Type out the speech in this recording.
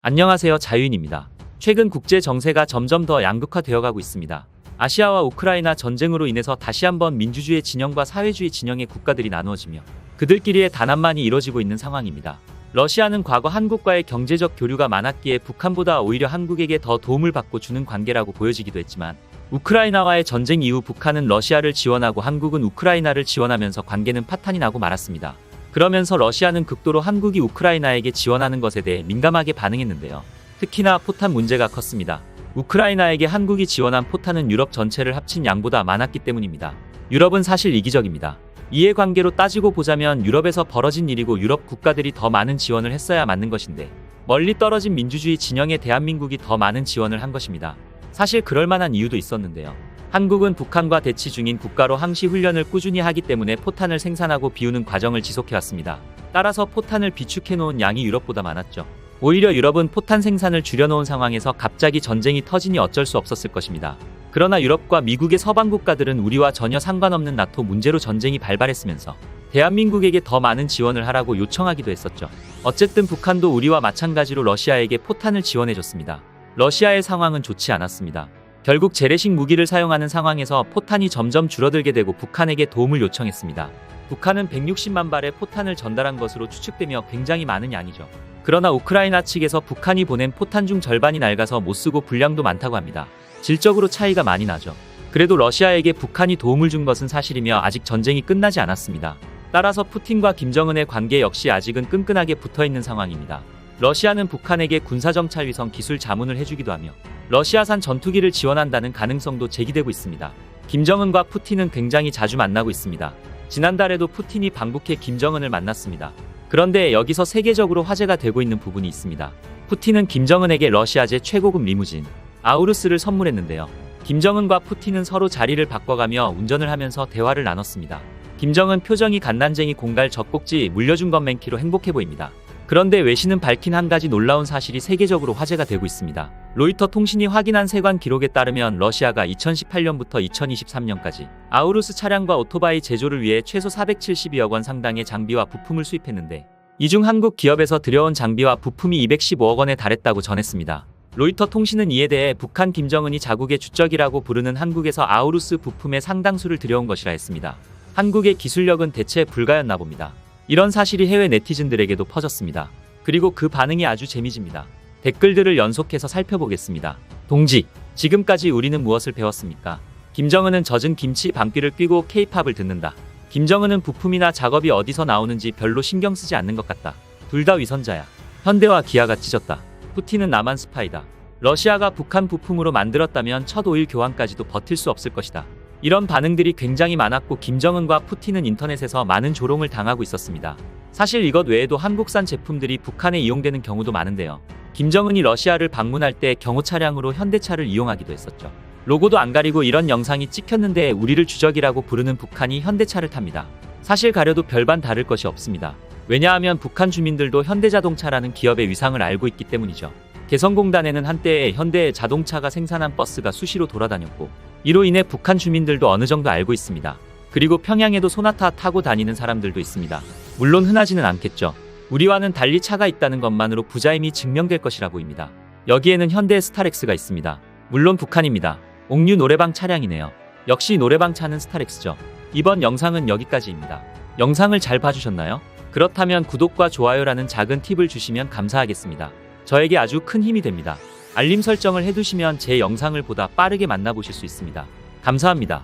안녕하세요, 자유인입니다. 최근 국제 정세가 점점 더 양극화되어 가고 있습니다. 아시아와 우크라이나 전쟁으로 인해서 다시 한번 민주주의 진영과 사회주의 진영의 국가들이 나누어지며 그들끼리의 단합만이 이뤄지고 있는 상황입니다. 러시아는 과거 한국과의 경제적 교류가 많았기에 북한보다 오히려 한국에게 더 도움을 받고 주는 관계라고 보여지기도 했지만 우크라이나와의 전쟁 이후 북한은 러시아를 지원하고 한국은 우크라이나를 지원하면서 관계는 파탄이 나고 말았습니다. 그러면서 러시아는 극도로 한국이 우크라이나에게 지원하는 것에 대해 민감하게 반응했는데요. 특히나 포탄 문제가 컸습니다. 우크라이나에게 한국이 지원한 포탄은 유럽 전체를 합친 양보다 많았기 때문입니다. 유럽은 사실 이기적입니다. 이해관계로 따지고 보자면 유럽에서 벌어진 일이고 유럽 국가들이 더 많은 지원을 했어야 맞는 것인데 멀리 떨어진 민주주의 진영의 대한민국이 더 많은 지원을 한 것입니다. 사실 그럴 만한 이유도 있었는데요. 한국은 북한과 대치 중인 국가로 항시 훈련을 꾸준히 하기 때문에 포탄을 생산하고 비우는 과정을 지속해왔습니다. 따라서 포탄을 비축해놓은 양이 유럽보다 많았죠. 오히려 유럽은 포탄 생산을 줄여놓은 상황에서 갑자기 전쟁이 터지니 어쩔 수 없었을 것입니다. 그러나 유럽과 미국의 서방 국가들은 우리와 전혀 상관없는 나토 문제로 전쟁이 발발했으면서 대한민국에게 더 많은 지원을 하라고 요청하기도 했었죠. 어쨌든 북한도 우리와 마찬가지로 러시아에게 포탄을 지원해줬습니다. 러시아의 상황은 좋지 않았습니다. 결국 재래식 무기를 사용하는 상황에서 포탄이 점점 줄어들게 되고 북한에게 도움을 요청했습니다. 북한은 160만 발의 포탄을 전달한 것으로 추측되며 굉장히 많은 양이죠. 그러나 우크라이나 측에서 북한이 보낸 포탄 중 절반이 낡아서 못쓰고 불량도 많다고 합니다. 질적으로 차이가 많이 나죠. 그래도 러시아에게 북한이 도움을 준 것은 사실이며 아직 전쟁이 끝나지 않았습니다. 따라서 푸틴과 김정은의 관계 역시 아직은 끈끈하게 붙어있는 상황입니다. 러시아는 북한에게 군사정찰 위성 기술 자문을 해주기도 하며 러시아산 전투기를 지원한다는 가능성도 제기되고 있습니다. 김정은과 푸틴은 굉장히 자주 만나고 있습니다. 지난달에도 푸틴이 방북해 김정은을 만났습니다. 그런데 여기서 세계적으로 화제가 되고 있는 부분이 있습니다. 푸틴은 김정은에게 러시아제 최고급 리무진 아우루스를 선물했는데요. 김정은과 푸틴은 서로 자리를 바꿔가며 운전을 하면서 대화를 나눴습니다. 김정은 표정이 갓난쟁이 공갈 젖꼭지 물려준 것 맨키로 행복해 보입니다. 그런데 외신은 밝힌 한 가지 놀라운 사실이 세계적으로 화제가 되고 있습니다. 로이터 통신이 확인한 세관 기록에 따르면 러시아가 2018년부터 2023년까지 아우루스 차량과 오토바이 제조를 위해 최소 472억 원 상당의 장비와 부품을 수입했는데 이 중 한국 기업에서 들여온 장비와 부품이 215억 원에 달했다고 전했습니다. 로이터 통신은 이에 대해 북한 김정은이 자국의 주적이라고 부르는 한국에서 아우루스 부품의 상당수를 들여온 것이라 했습니다. 한국의 기술력은 대체 불가였나 봅니다. 이런 사실이 해외 네티즌들에게도 퍼졌습니다. 그리고 그 반응이 아주 재미집니다. 댓글들을 연속해서 살펴보겠습니다. 동지, 지금까지 우리는 무엇을 배웠습니까? 김정은은 젖은 김치 방귀를 뀌고 K-팝을 듣는다. 김정은은 부품이나 작업이 어디서 나오는지 별로 신경 쓰지 않는 것 같다. 둘 다 위선자야. 현대와 기아가 찢었다. 푸틴은 남한 스파이다. 러시아가 북한 부품으로 만들었다면 첫 오일 교환까지도 버틸 수 없을 것이다. 이런 반응들이 굉장히 많았고 김정은과 푸틴은 인터넷에서 많은 조롱을 당하고 있었습니다. 사실 이것 외에도 한국산 제품들이 북한에 이용되는 경우도 많은데요. 김정은이 러시아를 방문할 때 경호 차량으로 현대차를 이용하기도 했었죠. 로고도 안 가리고 이런 영상이 찍혔는데 우리를 주적이라고 부르는 북한이 현대차를 탑니다. 사실 가려도 별반 다를 것이 없습니다. 왜냐하면 북한 주민들도 현대자동차라는 기업의 위상을 알고 있기 때문이죠. 개성공단에는 한때에 현대 자동차가 생산한 버스가 수시로 돌아다녔고 이로 인해 북한 주민들도 어느 정도 알고 있습니다. 그리고 평양에도 소나타 타고 다니는 사람들도 있습니다. 물론 흔하지는 않겠죠. 우리와는 달리 차가 있다는 것만으로 부자임이 증명될 것이라 보입니다. 여기에는 현대 스타렉스가 있습니다. 물론 북한입니다. 옥류 노래방 차량이네요. 역시 노래방 차는 스타렉스죠. 이번 영상은 여기까지입니다. 영상을 잘 봐주셨나요? 그렇다면 구독과 좋아요라는 작은 팁을 주시면 감사하겠습니다. 저에게 아주 큰 힘이 됩니다. 알림 설정을 해두시면 제 영상을 보다 빠르게 만나보실 수 있습니다. 감사합니다.